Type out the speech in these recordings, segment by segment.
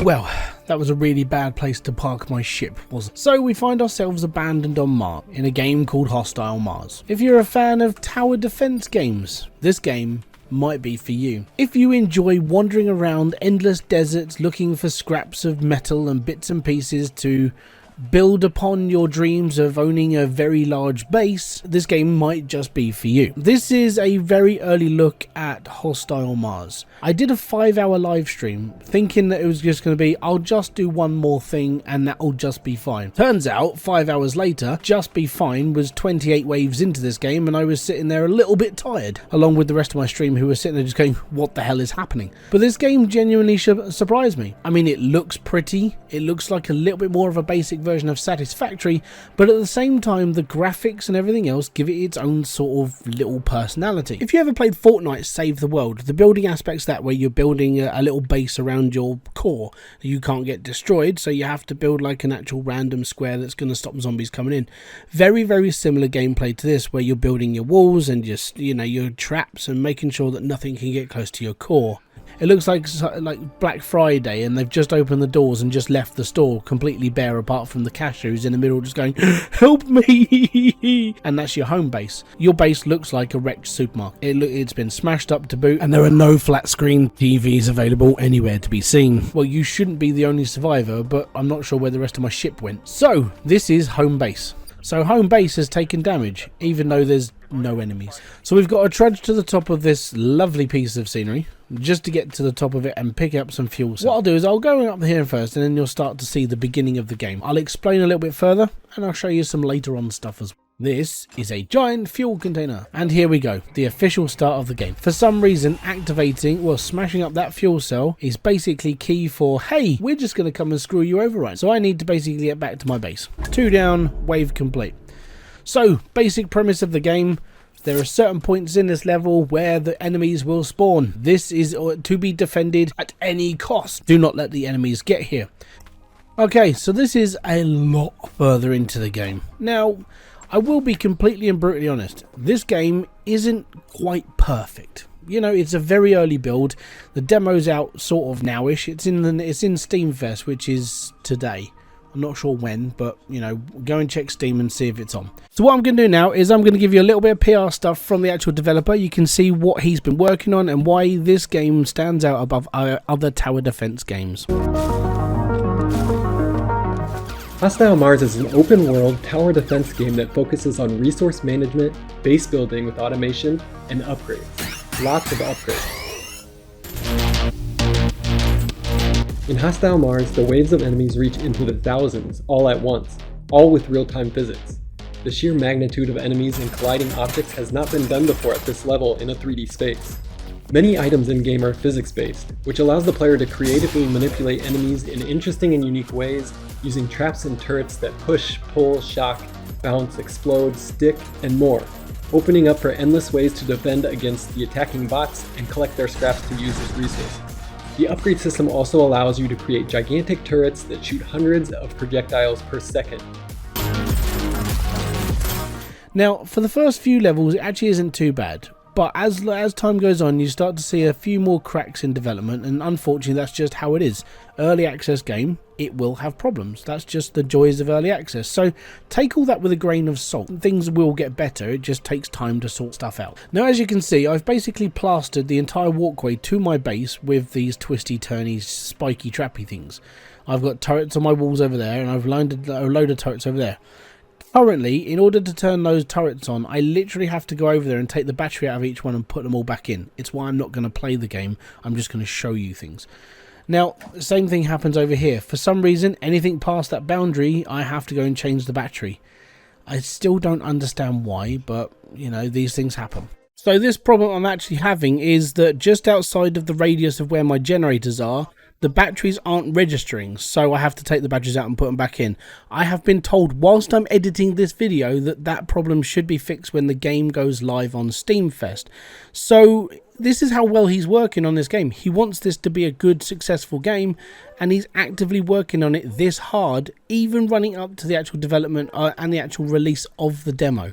Well, that was a really bad place to park my ship, wasn't it? So we find ourselves abandoned on Mars in a game called Hostile Mars. If you're a fan of tower defense games, this game might be for you. If you enjoy wandering around endless deserts looking for scraps of metal and bits and pieces to build upon your dreams of owning a very large base, this game might just be for you. This is a very early look at Hostile Mars. I did a 5-hour live stream thinking that it was just going to be, I'll just do one more thing and that'll just be fine. Turns out 5 hours later, just be fine was 28 waves into this game, and I was sitting there a little bit tired, along with the rest of my stream who were sitting there just going, what the hell is happening? But this game genuinely surprised me. I mean, it looks pretty, it looks like a little bit more of a basic version of Satisfactory, but at the same time the graphics and everything else give it its own sort of little personality. If you ever played Fortnite Save the World, the building aspects that where you're building a little base around your core, you can't get destroyed, so you have to build like an actual random square that's going to stop zombies coming in. Very similar gameplay to this, where you're building your walls and just, you know, your traps and making sure that nothing can get close to your core. It looks like Black Friday and they've just opened the doors and just left the store completely bare apart from the cashiers in the middle just going, help me! And that's your home base. Your base looks like a wrecked supermarket. It's been smashed up to boot, and there are no flat screen TVs available anywhere to be seen. Well, you shouldn't be the only survivor, but I'm not sure where the rest of my ship went. So, this is home base. So home base has taken damage, even though there's no enemies. So we've got to trudge to the top of this lovely piece of scenery, just to get to the top of it and pick up some fuel cells. What I'll do is I'll go up here first, and then you'll start to see the beginning of the game. I'll explain a little bit further, and I'll show you some later on stuff as well. This is a giant fuel container, and here we go, the official start of the game. For some reason, smashing up that fuel cell is basically key for, hey, we're just going to come and screw you over, right? So I need to basically get back to my base. 2 down, wave complete. So, basic premise of the game. There are certain points in this level where the enemies will spawn. This is to be defended at any cost. Do not let the enemies get here. Okay, so this is a lot further into the game. Now, I will be completely and brutally honest. This game isn't quite perfect. You know, it's a very early build. The demo's out sort of nowish. It's in Steam Fest, which is today. I'm not sure when, but, you know, go and check Steam and see if it's on. So what I'm going to do now is I'm going to give you a little bit of PR stuff from the actual developer. You can see what he's been working on and why this game stands out above other tower defense games. Hostile Mars is an open-world tower defense game that focuses on resource management, base building with automation, and upgrades. Lots of upgrades. In Hostile Mars, the waves of enemies reach into the thousands all at once, all with real-time physics. The sheer magnitude of enemies and colliding objects has not been done before at this level in a 3D space. Many items in-game are physics-based, which allows the player to creatively manipulate enemies in interesting and unique ways, using traps and turrets that push, pull, shock, bounce, explode, stick, and more, opening up for endless ways to defend against the attacking bots and collect their scraps to use as resources. The upgrade system also allows you to create gigantic turrets that shoot hundreds of projectiles per second. Now, for the first few levels, it actually isn't too bad. But as time goes on, you start to see a few more cracks in development, and unfortunately that's just how it is. Early access game, it will have problems. That's just the joys of early access. So take all that with a grain of salt. Things will get better, it just takes time to sort stuff out. Now, as you can see, I've basically plastered the entire walkway to my base with these twisty, turny, spiky, trappy things. I've got turrets on my walls over there, and I've landed a load of turrets over there. Currently, in order to turn those turrets on, I literally have to go over there and take the battery out of each one and put them all back in. It's why I'm not going to play the game, I'm just going to show you things. Now, the same thing happens over here. For some reason, anything past that boundary, I have to go and change the battery. I still don't understand why, but, you know, these things happen. So this problem I'm actually having is that just outside of the radius of where my generators are, the batteries aren't registering, so I have to take the batteries out and put them back in. I have been told whilst I'm editing this video that problem should be fixed when the game goes live on Steam Fest. So this is how well he's working on this game. He wants this to be a good, successful game, and he's actively working on it this hard, even running up to the actual development and the actual release of the demo.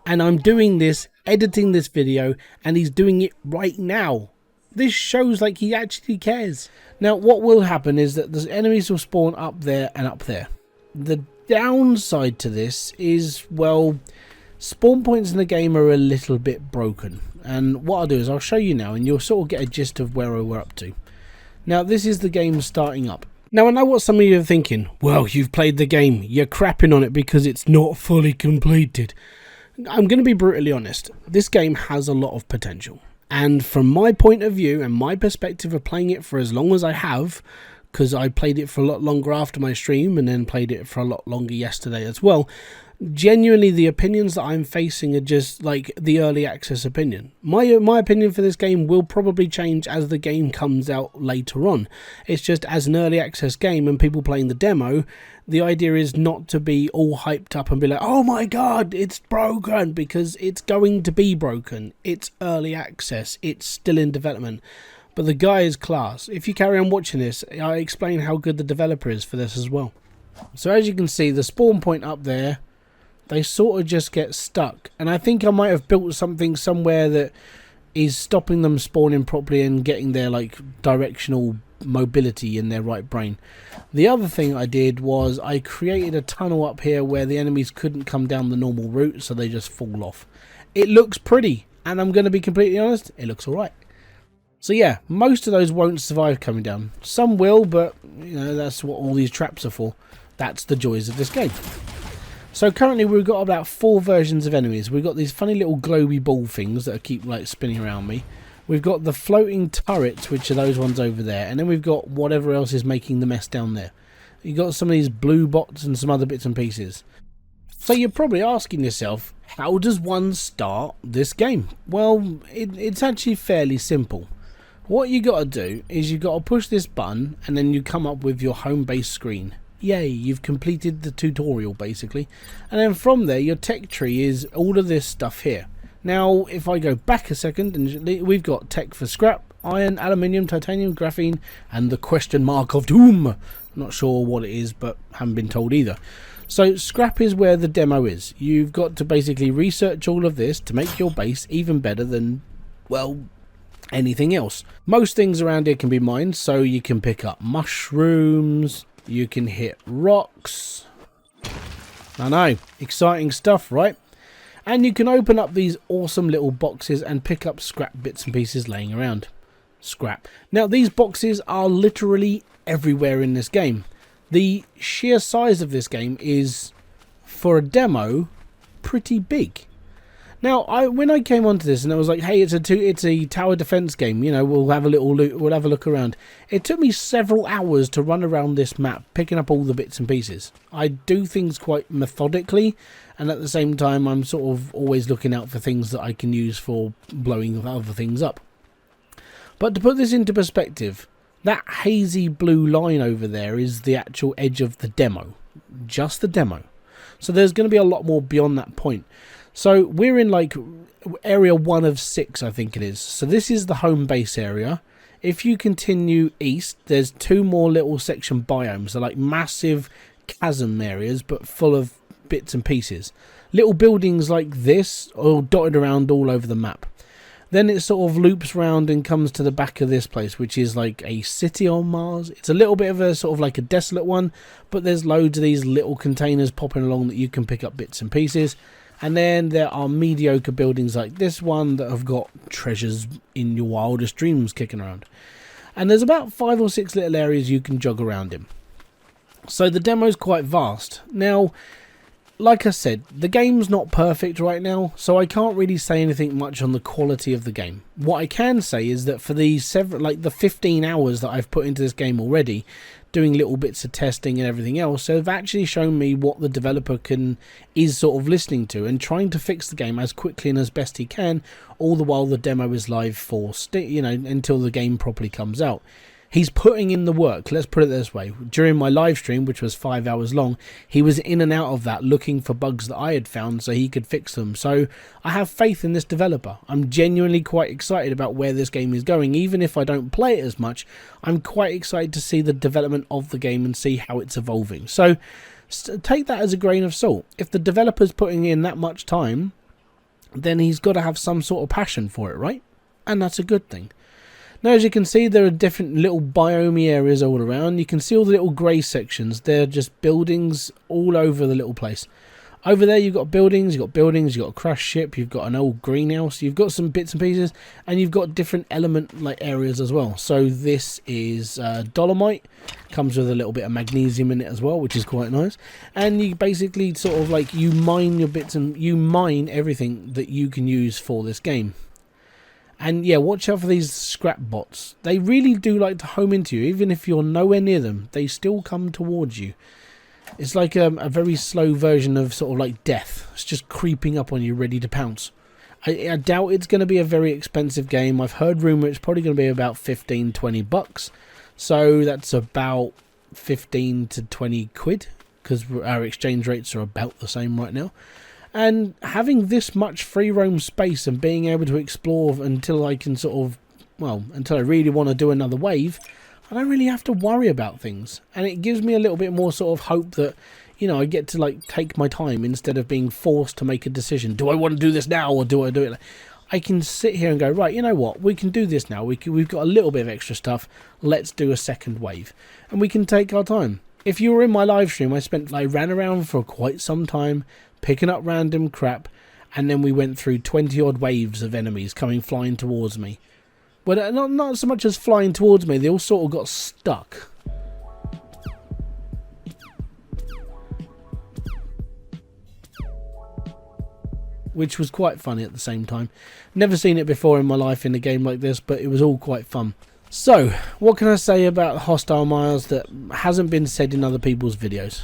And I'm doing this, editing this video, and he's doing it right now. This shows like he actually cares. Now what will happen is that the enemies will spawn up there and up there. The downside to this is, well, spawn points in the game are a little bit broken. And what I'll do is I'll show you now and you'll sort of get a gist of where we're up to. Now this is the game starting up. Now I know what some of you are thinking. Well, you've played the game. You're crapping on it because it's not fully completed. I'm going to be brutally honest. This game has a lot of potential. And from my point of view and my perspective of playing it for as long as I have, because I played it for a lot longer after my stream and then played it for a lot longer yesterday as well, genuinely the opinions that I'm facing are just like the early access opinion. My opinion for this game will probably change as the game comes out later on. It's just as an early access game and people playing the demo, the idea is not to be all hyped up and be like, oh my god, it's broken, because it's going to be broken. It's early access, it's still in development. But the guy is class. If you carry on watching this, I explain how good the developer is for this as well. So as you can see, the spawn point up there, they sort of just get stuck. And I think I might have built something somewhere that is stopping them spawning properly and getting their like directional mobility in their right brain. The other thing I did was I created a tunnel up here where the enemies couldn't come down the normal route, so they just fall off. It looks pretty, and I'm going to be completely honest, it looks alright. So yeah, most of those won't survive coming down. Some will, but you know, that's what all these traps are for. That's the joys of this game. So currently we've got about 4 versions of enemies. We've got these funny little globy ball things that keep like spinning around me. We've got the floating turrets, which are those ones over there. And then we've got whatever else is making the mess down there. You've got some of these blue bots and some other bits and pieces. So you're probably asking yourself, how does one start this game? Well, it's actually fairly simple. What you got to do is you got to push this button and then you come up with your home base screen. Yay, you've completed the tutorial basically. And then from there your tech tree is all of this stuff here. Now if I go back a second, and we've got tech for scrap, iron, aluminium, titanium, graphene and the question mark of doom. Not sure what it is, but haven't been told either. So scrap is where the demo is. You've got to basically research all of this to make your base even better than, well, anything else. Most things around here can be mined, so you can pick up mushrooms, you can hit rocks. I know, exciting stuff, right? And you can open up these awesome little boxes and pick up scrap bits and pieces laying around. Scrap. Now these boxes are literally everywhere in this game. The sheer size of this game is, for a demo, pretty big. Now, when I came onto this and I was like, hey, it's a tower defense game, you know, we'll have a little look, we'll have a look around. It took me several hours to run around this map, picking up all the bits and pieces. I do things quite methodically, and at the same time, I'm sort of always looking out for things that I can use for blowing other things up. But to put this into perspective, that hazy blue line over there is the actual edge of the demo. Just the demo. So there's going to be a lot more beyond that point. So we're in like area 1 of 6, I think it is. So this is the home base area. If you continue east, there's 2 more little section biomes. They're like massive chasm areas, but full of bits and pieces. Little buildings like this are dotted around all over the map. Then it sort of loops round and comes to the back of this place, which is like a city on Mars. It's a little bit of a sort of like a desolate one, but there's loads of these little containers popping along that you can pick up bits and pieces. And then there are mediocre buildings like this one that have got treasures in your wildest dreams kicking around. And there's about 5 or 6 little areas you can jog around in. So the demo's quite vast. Now, like I said, the game's not perfect right now, so I can't really say anything much on the quality of the game. What I can say is that for the 15 hours that I've put into this game already, doing little bits of testing and everything else, so they've actually shown me what the developer is sort of listening to and trying to fix the game as quickly and as best he can, all the while the demo is live for, you know, until the game properly comes out. He's putting in the work, let's put it this way. During my live stream, which was 5 hours long, he was in and out of that looking for bugs that I had found so he could fix them. So I have faith in this developer. I'm genuinely quite excited about where this game is going. Even if I don't play it as much, I'm quite excited to see the development of the game and see how it's evolving. So take that as a grain of salt. If the developer's putting in that much time, then he's got to have some sort of passion for it, right? And that's a good thing. Now, as you can see, there are different little biome areas all around. You can see all the little grey sections. They're just buildings all over the little place. Over there, you've got buildings, you've got a crashed ship, you've got an old greenhouse, you've got some bits and pieces, and you've got different element like areas as well. So this is dolomite, comes with a little bit of magnesium in it as well, which is quite nice. And you basically sort of like, you mine your bits and you mine everything that you can use for this game. And yeah, watch out for these scrap bots. They really do like to home into you. Even if you're nowhere near them, they still come towards you. It's like a very slow version of sort of like death. It's just creeping up on you, ready to pounce. I doubt it's going to be a very expensive game. I've heard rumour it's probably going to be about 15-20 bucks. So that's about 15 to 20 quid, because our exchange rates are about the same right now. And having this much free roam space and being able to explore until I can sort of, well, until I really want to do another wave, I don't really have to worry about things. And it gives me a little bit more sort of hope that, you know, I get to like take my time instead of being forced to make a decision. Do I want to do this now or do I do it? I can sit here and go, right, you know what, we can do this now. We've got a little bit of extra stuff. Let's do a second wave. And we can take our time. If you were in my live stream, I ran around for quite some time picking up random crap, and then we went through 20 odd waves of enemies coming flying towards me. Well, not so much as flying towards me, they all sort of got stuck. Which was quite funny at the same time. Never seen it before in my life in a game like this, but it was all quite fun. So, what can I say about Hostile Mars that hasn't been said in other people's videos?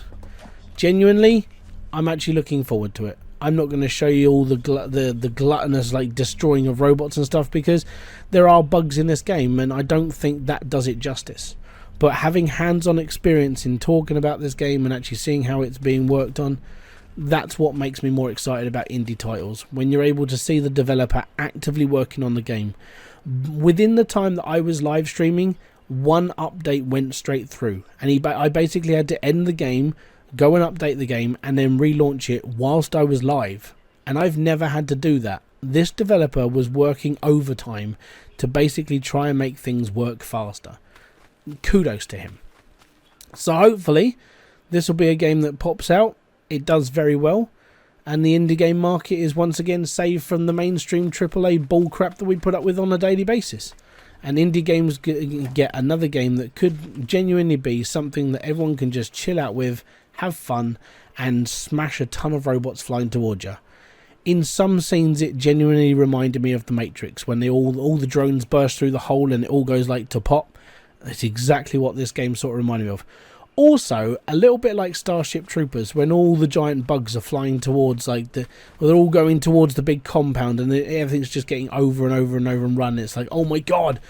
Genuinely, I'm actually looking forward to it. I'm not going to show you all the gluttonous like destroying of robots and stuff, because there are bugs in this game and I don't think that does it justice. But having hands-on experience in talking about this game and actually seeing how it's being worked on, that's what makes me more excited about indie titles. When you're able to see the developer actively working on the game. Within the time that I was live streaming, one update went straight through, and I basically had to end the game, go and update the game, and then relaunch it whilst I was live. And I've never had to do that. This developer was working overtime to basically try and make things work faster. Kudos to him. So hopefully this will be a game that pops out. It does very well, and the indie game market is once again saved from the mainstream AAA bullcrap that we put up with on a daily basis. And indie games get another game that could genuinely be something that everyone can just chill out with, have fun, and smash a ton of robots flying towards you. In some scenes, it genuinely reminded me of The Matrix, when all the drones burst through the hole and it all goes like to pop. That's exactly what this game sort of reminded me of. Also, a little bit like Starship Troopers, when all the giant bugs are flying towards, like, they're all going towards the big compound, and everything's just getting over and over and over and run. It's like, oh my god!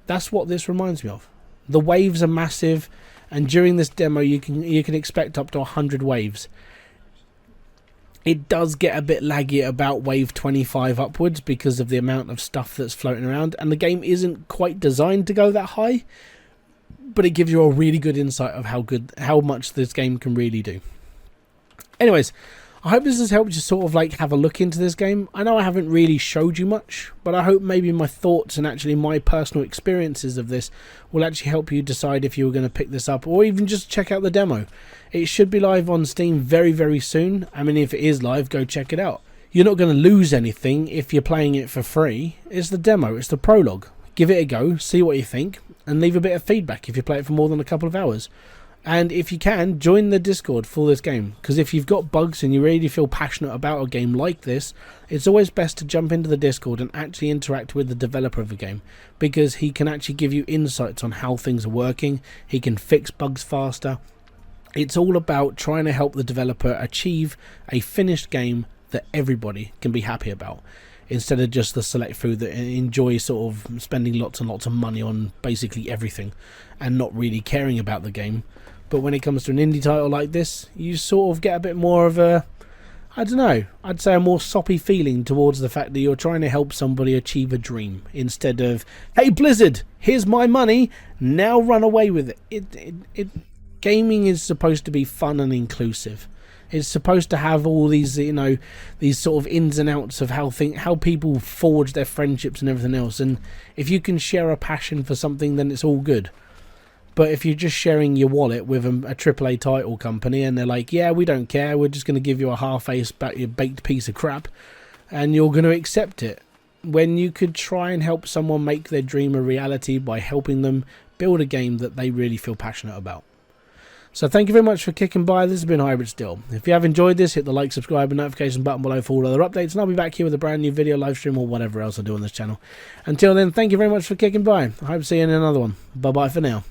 That's what this reminds me of. The waves are massive, and during this demo, you can expect up to 100 waves. It does get a bit laggy at about wave 25 upwards because of the amount of stuff that's floating around, and the game isn't quite designed to go that high. But it gives you a really good insight of how much this game can really do. Anyways, I hope this has helped you sort of like have a look into this game. I know I haven't really showed you much, but I hope maybe my thoughts and actually my personal experiences of this will actually help you decide if you were going to pick this up, or even just check out the demo. It should be live on Steam very, very soon. I mean, if it is live, go check it out. You're not going to lose anything if you're playing it for free. It's the demo, it's the prologue. Give it a go, see what you think, and leave a bit of feedback if you play it for more than a couple of hours. And if you can, join the Discord for this game, because if you've got bugs and you really feel passionate about a game like this, it's always best to jump into the Discord and actually interact with the developer of the game, because he can actually give you insights on how things are working, he can fix bugs faster. It's all about trying to help the developer achieve a finished game that everybody can be happy about, instead of just the select few that enjoy sort of spending lots and lots of money on basically everything and not really caring about the game. But when it comes to an indie title like this, you sort of get a bit more of a, I don't know, I'd say a more soppy feeling towards the fact that you're trying to help somebody achieve a dream, instead of, hey Blizzard, here's my money, now run away with it. Gaming is supposed to be fun and inclusive. It's supposed to have all these, you know, these sort of ins and outs of how people forge their friendships and everything else. And if you can share a passion for something, then it's all good. But if you're just sharing your wallet with a AAA title company and they're like, yeah, we don't care, we're just going to give you a half-ace baked piece of crap, and you're going to accept it, when you could try and help someone make their dream a reality by helping them build a game that they really feel passionate about. So thank you very much for kicking by. This has been Hybridsteel. If you have enjoyed this, hit the like, subscribe and notification button below for all other updates, and I'll be back here with a brand new video, live stream, or whatever else I do on this channel. Until then, thank you very much for kicking by. I hope to see you in another one. Bye bye for now.